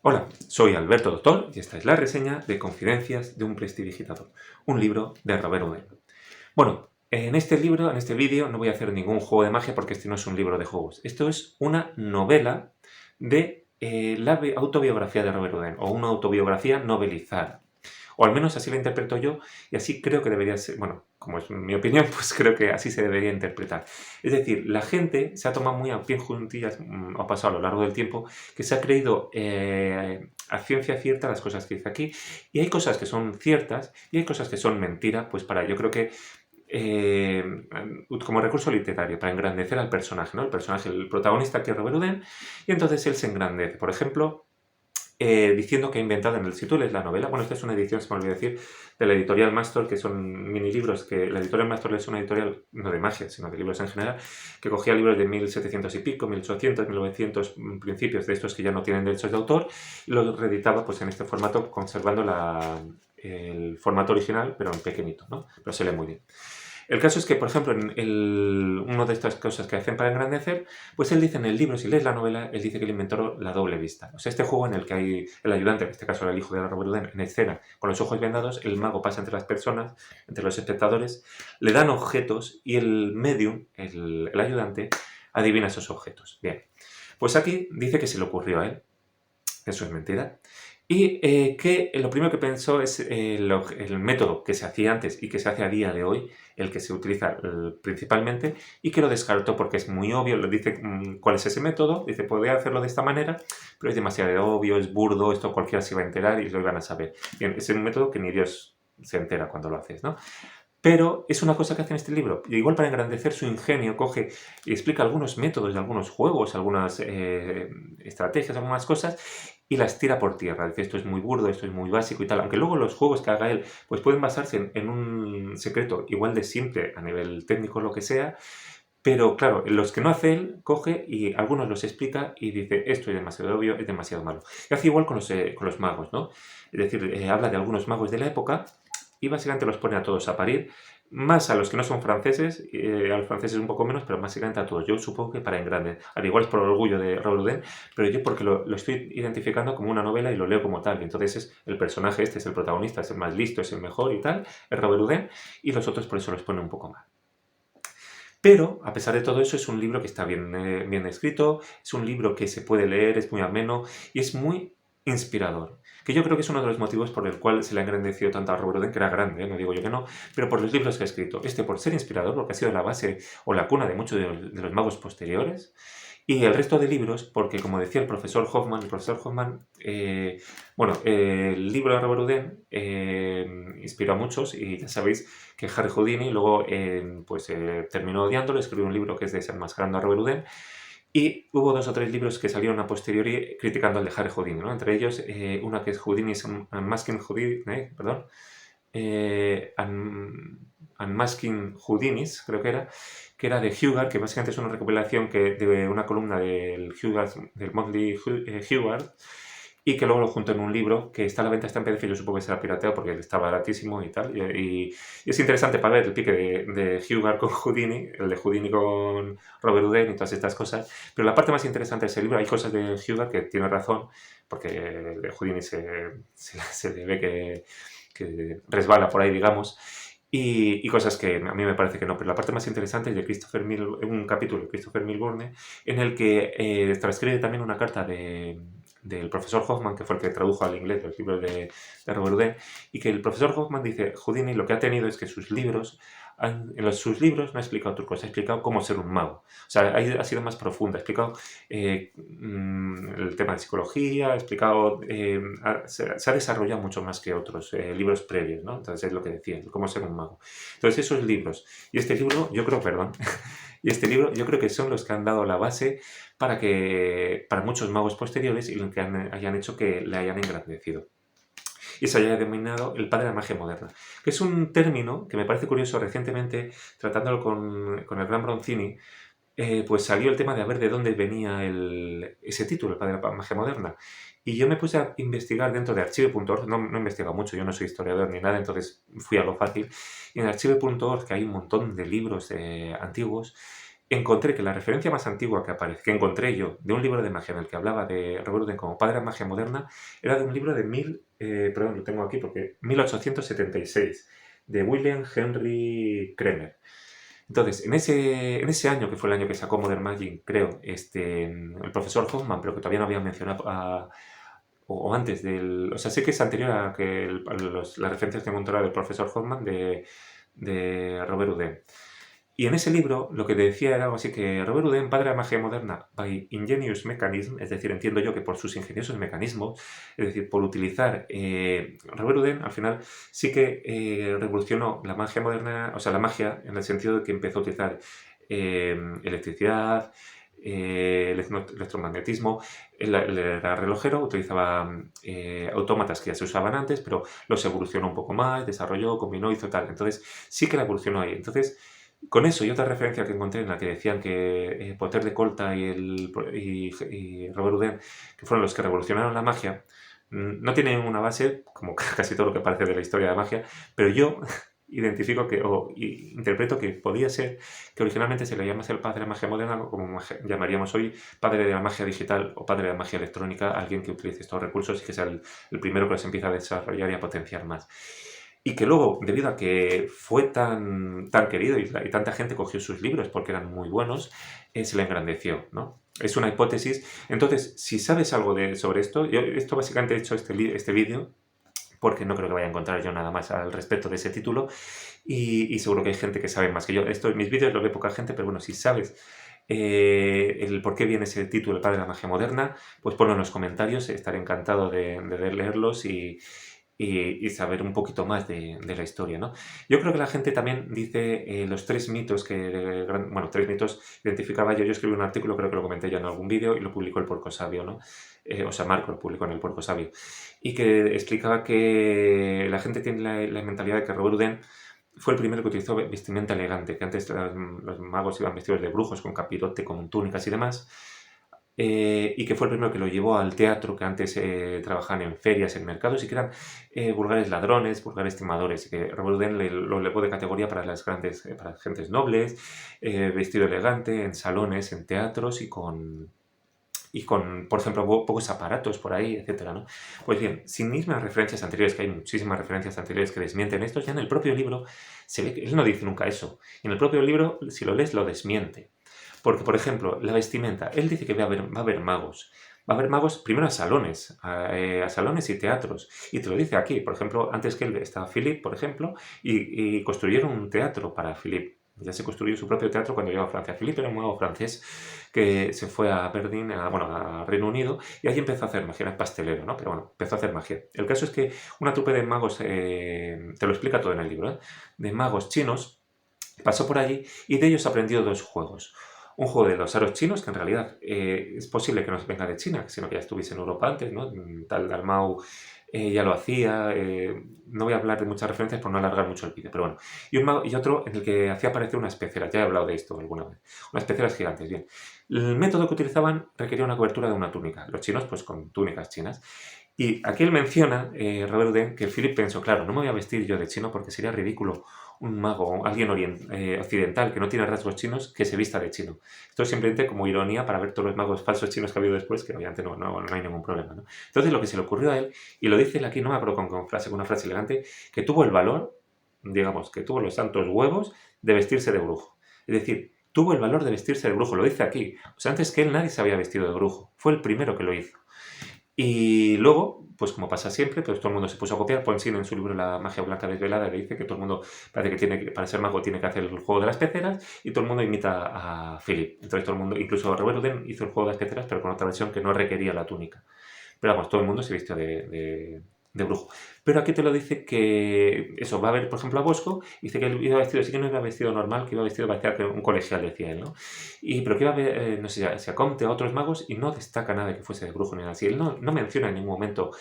Hola, soy Alberto Doctor y esta es la reseña de Confidencias de un prestidigitador, un libro de Robert Houdin. Bueno, en este libro, en este vídeo, no voy a hacer ningún juego de magia porque este no es un libro de juegos. Esto es una novela de la autobiografía de Robert Houdin, o una autobiografía novelizada. O al menos así la interpreto yo, y así creo que debería ser, bueno, como es mi opinión, pues creo que así se debería interpretar. Es decir, la gente se ha tomado muy a pie juntillas, ha pasado a lo largo del tiempo, que se ha creído a ciencia cierta las cosas que dice aquí, y hay cosas que son ciertas y hay cosas que son mentiras, pues para, yo creo que eh, como recurso literario, para engrandecer al personaje, ¿no? El personaje, el protagonista que es Robert Houdin, y entonces él se engrandece. Por ejemplo, diciendo que ha inventado en el si tú lees la novela, bueno, esta es una edición, se me olvidó decir, de la editorial Mastor, que son mini libros, que la editorial Mastor es una editorial no de magia, sino de libros en general, que cogía libros de 1700 y pico, 1800, 1900, principios de estos que ya no tienen derechos de autor, y los reeditaba pues en este formato, conservando el formato original, pero en pequeñito, ¿no? Pero se lee muy bien. El caso es que, por ejemplo, una de estas cosas que hacen para engrandecer, pues él dice en el libro, si lees la novela, él dice que él inventó la doble vista. O sea, este juego en el que hay el ayudante, en este caso era el hijo de Robert Houdin, en escena, con los ojos vendados, el mago pasa entre las personas, entre los espectadores, le dan objetos y el medium, el ayudante, adivina esos objetos. Bien, pues aquí dice que se le ocurrió a él, eso es mentira, y que lo primero que pensó es el método que se hacía antes y que se hace a día de hoy, el que se utiliza principalmente, y que lo descartó porque es muy obvio, le dice cuál es ese método, dice podría hacerlo de esta manera, pero es demasiado obvio, es burdo, esto cualquiera se iba a enterar y lo iban a saber. Bien, es un método que ni Dios se entera cuando lo haces, ¿no? Pero es una cosa que hace en este libro. Y igual para engrandecer su ingenio, coge y explica algunos métodos de algunos juegos, algunas estrategias, algunas cosas, y las tira por tierra. Dice, esto es muy burdo, esto es muy básico y tal. Aunque luego los juegos que haga él pues pueden basarse en un secreto igual de simple a nivel técnico, lo que sea. Pero claro, los que no hace él, coge y algunos los explica y dice, esto es demasiado obvio, es demasiado malo. Y hace igual con los magos, ¿no? Es decir, habla de algunos magos de la época y básicamente los pone a todos a parir, más a los que no son franceses, a los franceses un poco menos, pero básicamente a todos. Yo supongo que para engrandecer, al igual es por orgullo de Robert Houdin, pero yo porque lo estoy identificando como una novela y lo leo como tal. Y entonces es el personaje este, es el protagonista, es el más listo, es el mejor y tal, es Robert Houdin, y los otros por eso los pone un poco mal. Pero, a pesar de todo eso, es un libro que está bien escrito, es un libro que se puede leer, es muy ameno y es muy inspirador. Que yo creo que es uno de los motivos por el cual se le ha engrandecido tanto a Robert Houdin, que era grande, no digo yo que no, pero por los libros que ha escrito. Este por ser inspirador, porque ha sido la base o la cuna de muchos de los magos posteriores, y el resto de libros, porque como decía el profesor Hoffman, bueno, el libro de Robert Houdin inspiró a muchos y ya sabéis que Harry Houdini luego pues, terminó odiándolo, escribió un libro que es desenmascarando a Robert Houdin y hubo dos o tres libros que salieron a posteriori criticando al de Harry Houdini, ¿no? Entre ellos una que es Houdini's Unmasking Houdini, perdón, Unmasking Houdinis, creo que era de Hughard, que básicamente es una recopilación de una columna del Hughard, del Motley Hughard, y que luego lo junto en un libro que está a la venta, está en PDF, yo supongo que será pirateado porque está baratísimo y tal. Y es interesante para ver el pique de Hughard con Houdini, el de Houdini con Robert Houdin y todas estas cosas. Pero la parte más interesante de ese libro, hay cosas de Hughard que tiene razón, porque el de Houdini se le ve que resbala por ahí, digamos. Y cosas que a mí me parece que no, pero la parte más interesante es de un capítulo de Christopher Milburn, en el que transcribe también una carta del profesor Hoffman, que fue el que tradujo al inglés los libros de Robert Houdin, y que el profesor Hoffman dice, Houdini lo que ha tenido es que sus libros, sus libros no ha explicado trucos, ha explicado cómo ser un mago. O sea, ha sido más profundo, ha explicado el tema de psicología, ha explicado, se ha desarrollado mucho más que otros libros previos, ¿no? Entonces es lo que decía, cómo ser un mago. Entonces esos libros, y este libro, yo creo, perdón, y este libro yo creo que son los que han dado la base para muchos magos posteriores y los que hayan hecho que le hayan engrandecido. Y se haya denominado el padre de la magia moderna, que es un término que me parece curioso recientemente, tratándolo con el gran Bronzini, pues salió el tema de a ver de dónde venía ese título, el padre de la magia moderna. Y yo me puse a investigar dentro de archive.org, no he investigado mucho, yo no soy historiador ni nada, entonces fui a lo fácil. Y en archive.org, que hay un montón de libros antiguos, encontré que la referencia más antigua que aparece, que encontré yo, de un libro de magia en el que hablaba de Robert Houdin como padre de la magia moderna, era de un libro de perdón, lo tengo aquí porque 1876, de William Henry Kremer. Entonces, en ese año, que fue el año que sacó Modern Magic, creo, el profesor Hoffman, pero que todavía no había mencionado, o antes del... O sea, sé que es anterior a que las referencias que encontré del profesor Hoffman de Robert Houdin. Y en ese libro lo que decía era algo así que Robert Houdin, padre de la magia moderna, by ingenious mechanism, es decir, entiendo yo que por sus ingeniosos mecanismos, es decir, por utilizar... Robert Houdin al final sí que revolucionó la magia moderna, o sea, la magia en el sentido de que empezó a utilizar electricidad, electromagnetismo. Él era relojero, utilizaba autómatas que ya se usaban antes, pero los evolucionó un poco más, desarrolló, combinó, hizo tal. Entonces sí que la evolucionó ahí. Entonces, con eso y otra referencia que encontré en la que decían que Potter de Colta y Robert Houdin, que fueron los que revolucionaron la magia, no tienen una base, como casi todo lo que parece de la historia de la magia, pero yo identifico interpreto que podía ser que originalmente se le llamase el padre de la magia moderna, como llamaríamos hoy padre de la magia digital o padre de la magia electrónica, alguien que utilice estos recursos y que sea el primero que los empieza a desarrollar y a potenciar más. Y que luego, debido a que fue tan querido y tanta gente cogió sus libros porque eran muy buenos, se le engrandeció, ¿no? Es una hipótesis. Entonces, si sabes algo sobre esto, esto básicamente he hecho este vídeo porque no creo que vaya a encontrar yo nada más al respecto de ese título y seguro que hay gente que sabe más que yo. Mis vídeos los ve poca gente, pero bueno, si sabes el por qué viene ese título, el padre de la magia moderna, pues ponlo en los comentarios, estaré encantado de leerlos y saber un poquito más de la historia, ¿no? Yo creo que la gente también dice los tres mitos tres mitos identificaba yo. Yo escribí un artículo, creo que lo comenté ya en algún vídeo y lo publicó el Puerco Sabio, ¿no? O sea, Marco lo publicó en el Puerco Sabio. Y que explicaba que la gente tiene la mentalidad de que Robert Houdin fue el primero que utilizó vestimenta elegante, que antes los magos iban vestidos de brujos con capirote, con túnicas y demás. Y que fue el primero que lo llevó al teatro, que antes trabajaban en ferias, en mercados, y que eran vulgares ladrones, vulgares timadores, y que Robert Houdin lo elevó de categoría para las para las gentes nobles, vestido elegante, en salones, en teatros y con, por ejemplo, pocos aparatos por ahí, etcétera, ¿no? Pues bien, sin mismas referencias anteriores, que hay muchísimas referencias anteriores que desmienten esto, ya en el propio libro se ve que él no dice nunca eso. En el propio libro, si lo lees, lo desmiente. Porque, por ejemplo, la vestimenta, él dice que va a haber magos. Va a haber magos primero a salones, a salones y teatros. Y te lo dice aquí. Por ejemplo, antes que él estaba Philip, por ejemplo, y construyeron un teatro para Philip. Ya se construyó su propio teatro cuando llegó a Francia. Philip era un mago francés que se fue a Berlín, a Reino Unido, y allí empezó a hacer magia. Era pastelero, ¿no? Pero bueno, empezó a hacer magia. El caso es que una trupe de magos, te lo explica todo en el libro, de magos chinos, pasó por allí y de ellos aprendió dos juegos. Un juego de los aros chinos, que en realidad es posible que no venga de China, sino que ya estuviese en Europa antes, ¿no? Tal Dalmau ya lo hacía. No voy a hablar de muchas referencias por no alargar mucho el vídeo, pero bueno. Y otro en el que hacía aparecer unas peceras, ya he hablado de esto alguna vez. Unas peceras gigantes, bien. El método que utilizaban requería una cobertura de una túnica. Los chinos, pues con túnicas chinas. Y aquí él menciona, Robert Houdin, que Philip pensó, claro, no me voy a vestir yo de chino porque sería ridículo un mago, alguien occidental que no tiene rasgos chinos, que se vista de chino. Esto es simplemente como ironía para ver todos los magos falsos chinos que ha habido después, que obviamente no hay ningún problema, ¿no? Entonces lo que se le ocurrió a él, y lo dice él aquí, no me acuerdo con una frase elegante, que tuvo el valor, digamos, que tuvo los santos huevos de vestirse de brujo. Es decir, tuvo el valor de vestirse de brujo, lo dice aquí. O sea, antes que él nadie se había vestido de brujo. Fue el primero que lo hizo. Y luego, pues como pasa siempre, pues todo el mundo se puso a copiar. Ponsine en su libro La magia blanca desvelada le dice que todo el mundo parece que para ser mago tiene que hacer el juego de las peceras y todo el mundo imita a Philip. Entonces todo el mundo, incluso Robert Houdin hizo el juego de las peceras, pero con otra versión que no requería la túnica. Pero vamos, todo el mundo se vistió de brujo. Pero aquí te lo dice que eso, va a ver, por ejemplo, a Bosco, dice que él iba vestido, sí que no iba vestido normal, que iba vestido, parecía que un colegial, decía él, ¿no? Pero que iba a ver, no sé, si a Comte, a otros magos, y no destaca nada de que fuese de brujo ni nada así. Él no menciona en ningún momento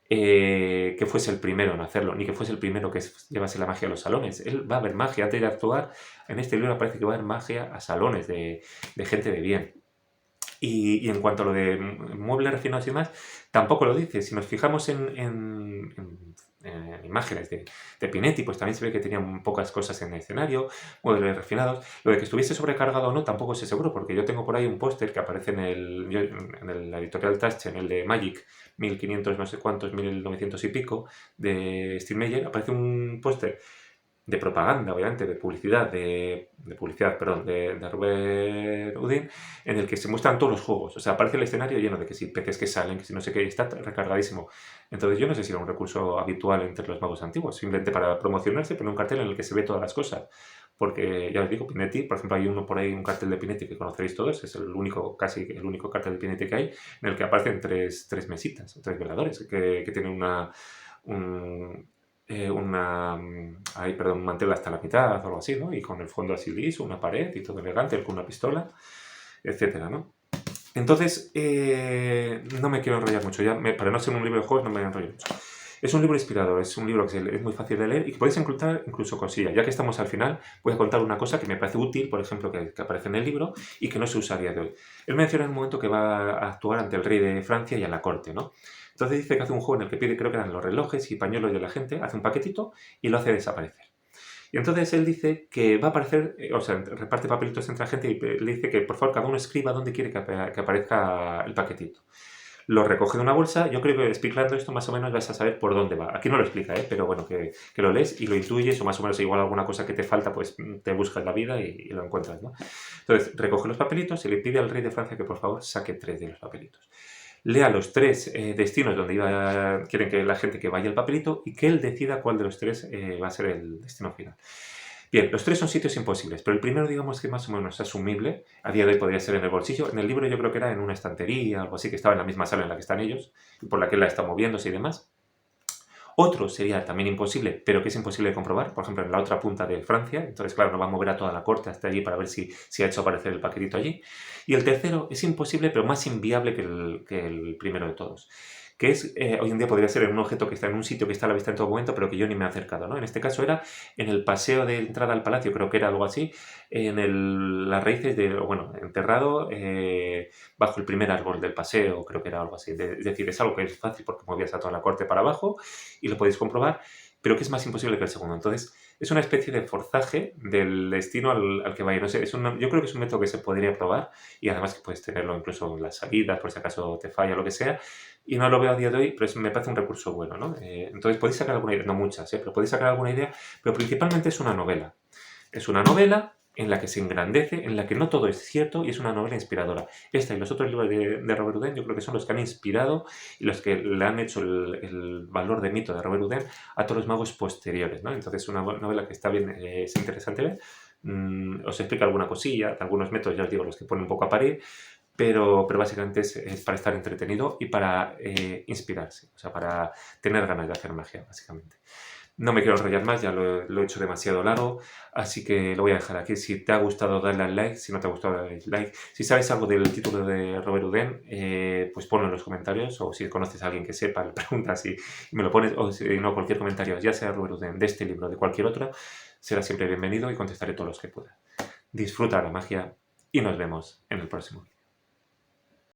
que fuese el primero en hacerlo, ni que fuese el primero que llevase la magia a los salones. Él va a ver magia, antes de actuar, en este libro parece que va a haber magia a salones de gente de bien. Y en cuanto a lo de muebles refinados y demás, tampoco lo dice. Si nos fijamos en imágenes de Pinetti, pues también se ve que tenían pocas cosas en el escenario, muebles refinados. Lo de que estuviese sobrecargado o no, tampoco sé seguro, porque yo tengo por ahí un póster que aparece en la editorial Taschen, el de Magic, 1500 no sé cuántos, 1900 y pico, de Steve Meyer. Aparece un póster de propaganda, obviamente, de publicidad, perdón, de Robert Houdin, en el que se muestran todos los juegos. O sea, aparece el escenario lleno de que si peces que salen, que si no sé qué, está recargadísimo. Entonces yo no sé si era un recurso habitual entre los magos antiguos, simplemente para promocionarse, poner un cartel en el que se ve todas las cosas. Porque, ya os digo, Pinetti, por ejemplo, hay uno por ahí, un cartel de Pinetti que conoceréis todos, es casi el único cartel de Pinetti que hay, en el que aparecen tres mesitas, o tres veladores, que tienen un mantel hasta la mitad o algo así, ¿no? Y con el fondo así liso, una pared y todo elegante, con una pistola, etcétera, ¿no? Entonces, no me quiero enrollar mucho, para no ser un libro de juegos no me enrollo mucho. Es un libro inspirador, es un libro que es muy fácil de leer y que podéis encontrar incluso cosillas. Ya que estamos al final, voy a contar una cosa que me parece útil, por ejemplo, que aparece en el libro y que no se usaría de hoy. Él menciona en un momento que va a actuar ante el rey de Francia y a la corte, ¿no? Entonces dice que hace un juego en el que pide, creo que eran los relojes y pañuelos de la gente, hace un paquetito y lo hace desaparecer. Y entonces él dice que va a aparecer, o sea, reparte papelitos entre la gente y le dice que por favor cada uno escriba dónde quiere que aparezca el paquetito. Lo recoge de una bolsa. Yo creo que explicando esto más o menos vas a saber por dónde va. Aquí no lo explica, pero bueno, que lo lees y lo intuyes, o más o menos igual alguna cosa que te falta, pues te buscas la vida y lo encuentras, ¿no? Entonces, recoge los papelitos y le pide al rey de Francia que por favor saque 3 de los papelitos. Lea los 3 destinos donde quieren que la gente que vaya el papelito y que él decida cuál de los 3 va a ser el destino final. Bien, los 3 son sitios imposibles, pero el primero digamos que más o menos es asumible. A día de hoy podría ser en el bolsillo. En el libro yo creo que era en una estantería, algo así, que estaba en la misma sala en la que están ellos, y por la que él la está moviéndose y demás. Otro sería también imposible, pero que es imposible de comprobar, por ejemplo, en la otra punta de Francia. Entonces, claro, no va a mover a toda la corte hasta allí para ver si ha hecho aparecer el paquetito allí. Y el tercero es imposible, pero más inviable que el primero de todos, que es, hoy en día podría ser en un objeto que está en un sitio que está a la vista en todo momento, pero que yo ni me he acercado, ¿no? En este caso era en el paseo de entrada al palacio, creo que era algo así, las raíces enterrado bajo el primer árbol del paseo, creo que era algo así. Es decir, es algo que es fácil porque movías a toda la corte para abajo y lo podéis comprobar, pero que es más imposible que el segundo. Entonces, es una especie de forzaje del destino al que va a ir. No sé, yo creo que es un método que se podría probar y además que puedes tenerlo incluso en las salidas, por si acaso te falla o lo que sea. Y no lo veo a día de hoy, pero me parece un recurso bueno, ¿no? Entonces podéis sacar alguna idea, no muchas, pero podéis sacar alguna idea, pero principalmente es una novela. Es una novela en la que se engrandece, en la que no todo es cierto y es una novela inspiradora. Esta y los otros libros de Robert Houdin yo creo que son los que han inspirado y los que le han hecho el valor de mito de Robert Houdin a todos los magos posteriores, ¿no? Entonces es una novela que está bien, es interesante ver. Os explica alguna cosilla, algunos métodos, ya os digo, los que ponen un poco a parir, pero básicamente es para estar entretenido y para inspirarse, o sea, para tener ganas de hacer magia, básicamente. No me quiero enrollar más, ya lo he hecho demasiado largo, así que lo voy a dejar aquí. Si te ha gustado, dale al like. Si no te ha gustado, dale al like. Si sabes algo del título de Robert Houdin, pues ponlo en los comentarios, o si conoces a alguien que sepa, le preguntas y me lo pones, o si no, cualquier comentario, ya sea Robert Houdin, de este libro, de cualquier otro, será siempre bienvenido y contestaré todos los que pueda. Disfruta la magia y nos vemos en el próximo.